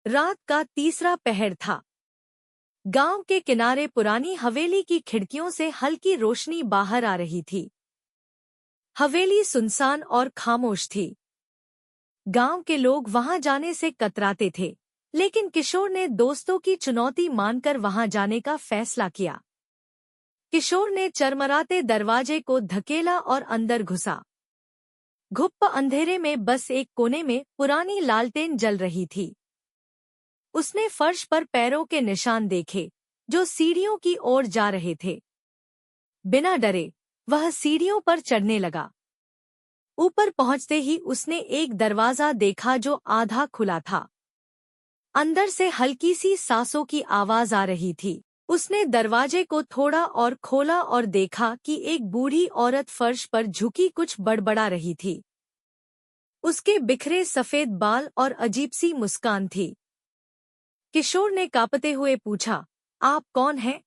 रात का तीसरा पहर था। गांव के किनारे पुरानी हवेली की खिड़कियों से हल्की रोशनी बाहर आ रही थी। हवेली सुनसान और खामोश थी। गांव के लोग वहां जाने से कतराते थे, लेकिन किशोर ने दोस्तों की चुनौती मानकर वहां जाने का फैसला किया। किशोर ने चरमराते दरवाजे को धकेला और अंदर घुसा। घुप्प अंधेरे में बस एक कोने में पुरानी लालटेन जल रही थी। उसने फर्श पर पैरों के निशान देखे, जो सीढ़ियों की ओर जा रहे थे। बिना डरे वह सीढ़ियों पर चढ़ने लगा। ऊपर पहुंचते ही उसने एक दरवाजा देखा जो आधा खुला था। अंदर से हल्की सी सांसों की आवाज आ रही थी। उसने दरवाजे को थोड़ा और खोला और देखा कि एक बूढ़ी औरत फर्श पर झुकी कुछ बड़बड़ा रही थी। उसके बिखरे सफेद बाल और अजीब सी मुस्कान थी। किशोर ने कांपते हुए पूछा, आप कौन हैं?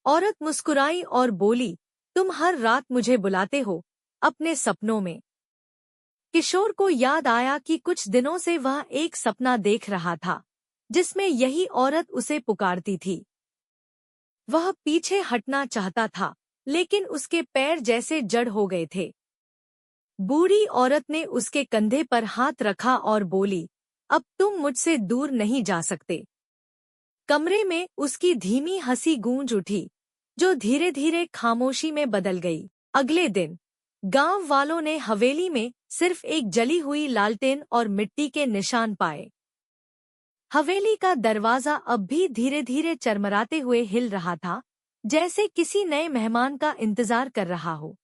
औरत मुस्कुराई और बोली, तुम हर रात मुझे बुलाते हो, अपने सपनों में। किशोर को याद आया कि कुछ दिनों से वह एक सपना देख रहा था, जिसमें यही औरत उसे पुकारती थी। वह पीछे हटना चाहता था, लेकिन उसके पैर जैसे जड़ हो गए थे। बूढ़ी औरत ने उसके कंधे पर हाथ रखा और बोली, अब तुम मुझसे दूर नहीं जा सकते। कमरे में उसकी धीमी हंसी गूंज उठी, जो धीरे धीरे खामोशी में बदल गई। अगले दिन गांव वालों ने हवेली में सिर्फ एक जली हुई लालटेन और मिट्टी के निशान पाए। हवेली का दरवाजा अब भी धीरे धीरे चरमराते हुए हिल रहा था, जैसे किसी नए मेहमान का इंतजार कर रहा हो।